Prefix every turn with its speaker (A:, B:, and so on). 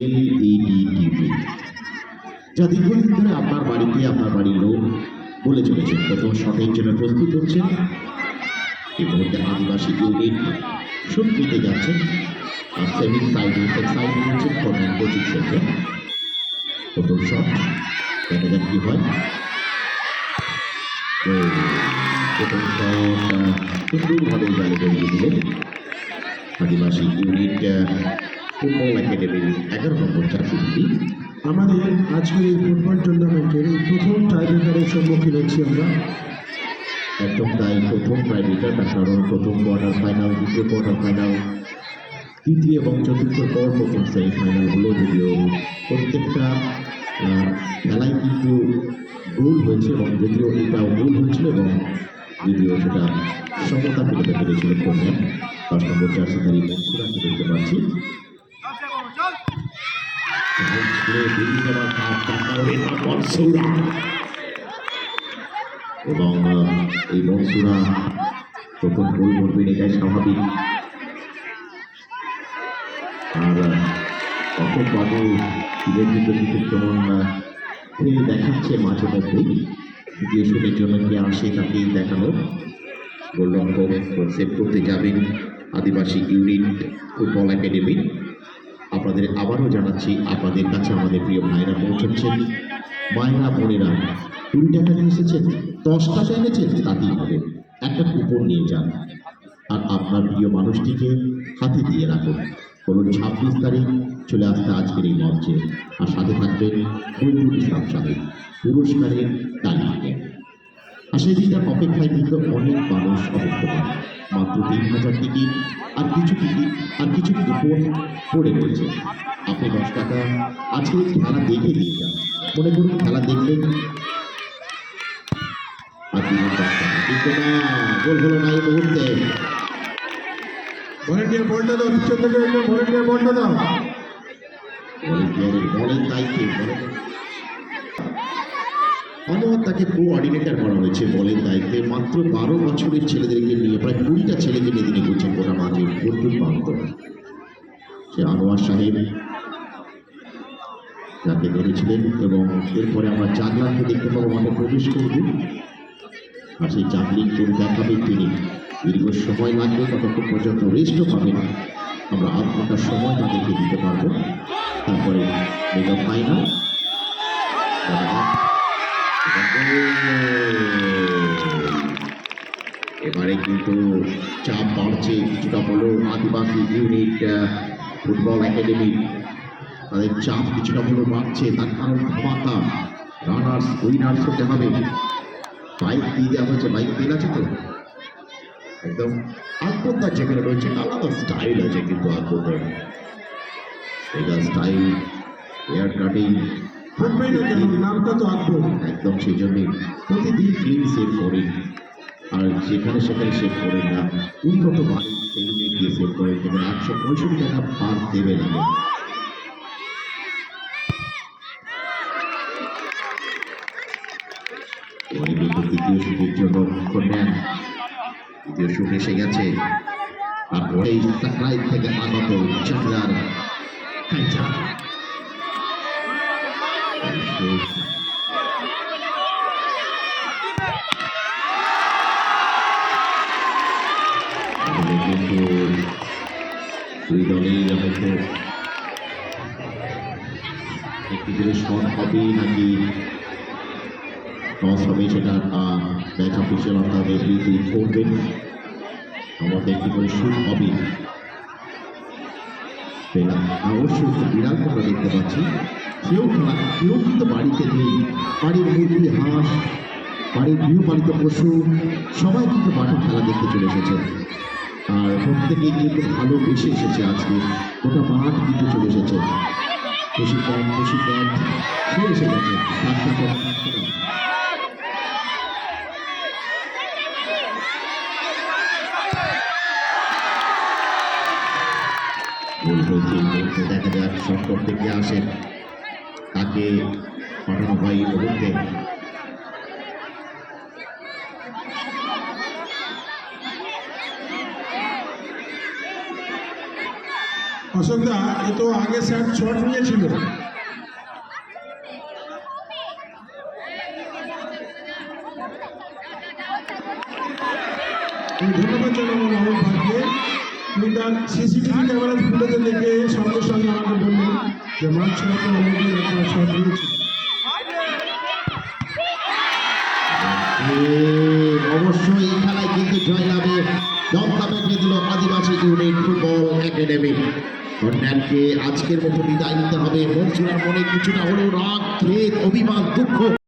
A: TV যা দীর্ঘদিন ধরে আপনার বাড়িতে আপনার বাড়ির লোক বলে চলেছেন প্রথম শটের জন্য প্রস্তুত হচ্ছেন। এই মুহূর্তে আদিবাসী ইউনিট শুট পেতে যাচ্ছেন আর সেমি সাইড হচ্ছেন ফর্মের কোচিং সেন্টার। প্রথম শট দেখা যাক কি হয়। তো প্রথম শট সুন্দরভাবে জালে করিয়ে দিলেন আদিবাসী ইউনিট ফুটবল একাডেমির 11 নম্বর চাকরি।
B: আমাদের আজকের এই ফুটবল টুর্নামেন্টের এই প্রথম টাইব্রেকারের সম্মুখীন হচ্ছি আমরা।
A: একদম তাই, প্রথম টাইব্রেকার, তার কারণ প্রথম কোয়ার্টার ফাইনাল, দ্বিতীয় কোয়ার্টার ফাইনাল, তৃতীয় এবং চতুর্থ পর প্রথম সেমিফাইনাল হলো। যদিও প্রত্যেকটা খেলায় কিন্তু গোল হয়েছে এবং যদিও এটাও গোল হয়েছিল এবং যদিও সেটা সমতা পেতে পেরেছিল কন্যা 10 নম্বর জার্সিধারী মনসুরাকে দেখতে পাচ্ছি। এবং এই মনসুরা প্রথম গোল করবেন, এটাই স্বাভাবিক। আর অশোক বাবু তীরের ভিতরে কিছু কেমন খেলে দেখাচ্ছে মাঝে মধ্যেই। দ্বিতীয় শুটের জন্য কে আসে তাকে দেখানো। গোলরক্ষক সেভ করতে যাবেন আদিবাসী ইউনিট ফুটবল একাডেমি। আপনাদের আবারও জানাচ্ছি, আপনাদের কাছে আমাদের প্রিয় ভাইরা পৌঁছচ্ছেন। মায়েরা বোনেরা 20 টাকা নিয়ে এসেছেন, 10 টাকা এনেছেন, তাতেই হবে। একটা কুপন নিয়ে যান আর আপনার প্রিয় মানুষটিকে হাতে দিয়ে রাখুন। বলুন 26 তারিখ চলে আসতে আজকের এই মঞ্চে, আর সাথে থাকবেন বৈদ্যুতিক ইসলাম সাহেব পুরস্কারের তালিকা। আর সেই দিনটার অপেক্ষায় কিন্তু অনেক মানুষ অপেক্ষা করে। মাত্র 3000 টিকিট আর কিছু টিকিট আর কিছু কুপন পড়ে রয়েছে। আপনি 10 টাকা আজকে খেলা দেখে দিয়ে যান। মনে করুন খেলা দেখলেন আর দিনের 10 টাকা, কিন্তু না, গোল হলো না এই মুহূর্তে।
B: ভলেন্টিয়ার বলটা দাও, পিছন থেকে একদম ভলেন্টিয়ার বলটা দাও।
A: ভলেন্টিয়ারের বলের দায়িত্বে তাকে কোঅর্ডিনেটর করা হয়েছে বলের দায়িত্বে। মাত্র 12 বছরের ছেলেদেরকে নিয়ে, প্রায় 20টা ছেলেকে নিয়ে তিনি করছেন গোটা মাঝে ভরপুর প্রান্ত। সে আনোয়ার সাহেব যাকে ধরেছিলেন, এবং এরপরে আমরা জাগলানকে দেখতে পাবো মাঠে প্রবেশ করবে। আর সেই জাগলিং করে দেখাবেন তিনি। দীর্ঘ সময় লাগবে, ততক্ষণ পর্যন্ত রেস্টও পাবেন। আমরা 8 ঘন্টার সময় তাদেরকে দিতে পারবো। তারপরে মেগা ফাইনাল। এবারে কিন্তু চাপ বাড়ছে কিছুটা হলেও আদিবাসী ইউনিট ফুটবল একাডেমি, তাদের চাপ কিছুটা হলেও বাড়ছে। তার কারণ ধামাকা, রানার্স উইনার্স হতে হবে। বাইক দিয়ে দেওয়া হয়েছে, বাইক তেল আছে তো একদম। আকবরদার যেখানে রয়েছে আলাদা স্টাইল আছে, কিন্তু আকবরদার এটা স্টাইল এয়ার কাটিং
B: নামটা তো আকবর,
A: একদম সেই জন্যই প্রতিদিন ক্লিন সেভ করেন। আর যেখানে সেখানে সেভ করেন না, উন্নত মানের সেলুনে গিয়ে সেভ করেন, যেমন 165 টাকা পার দেবে লাগে। এবারে কিন্তু দ্বিতীয় শুটের জন্য নেন। দ্বিতীয় শুট এসে গেছে, তারপরে সাকরাইল থেকে আগত চাকরার কাইচা। কিন্তু দুই দলেই হয়তো একটি করে শট হবে নাকি টস হবে, সেটা ম্যাচ অফিসিয়াল অর্থাৎ রেফারি করবেন। আমাদের একটি করে শুট হবে। অবশ্যই বিড়াল আমরা দেখতে পাচ্ছি। কেউ কিন্তু বাড়িতে নেই। বাড়ির মুরগি, হাঁস, বাড়ির গৃহপালিত পশু সবাই কিন্তু মাঠে খেলা দেখতে চলে এসেছে। আর প্রত্যেকেই কিন্তু ভালোবেসে এসেছে। আজকে গোটা মাঠ কিন্তু চলে এসেছে। খুশি কম খুশি কম সে এসে গেছে। দেখা যাক শট করতে কে আসেন, তাকে পাঠানো হয় মুহূর্তে।
B: অশোকদা এ তো আগে স্যার শট নিয়েছিল। আমি ধন্যবাদ জানাবো মোহাম্মদ ভাইকে। তিনি তার সিসিটিভি ক্যামেরা ফুটেজে দেখে সঙ্গে সঙ্গে আমাকে বললেন যে মাঠ ছাড়াতে অলরেডি একটা শট নিয়েছিল।
A: অবশ্যই এই খেলায় কিন্তু জয়লাভে দমকা বেঁধে দিল আদিবাসী ইউনিট ফুটবল একাডেমি। কর্নারকে আজকের মতো বিদায় নিতে হবে। মনসুরার মনে কিছুটা হলেও রাগ, খেদ, অভিমান, দুঃখ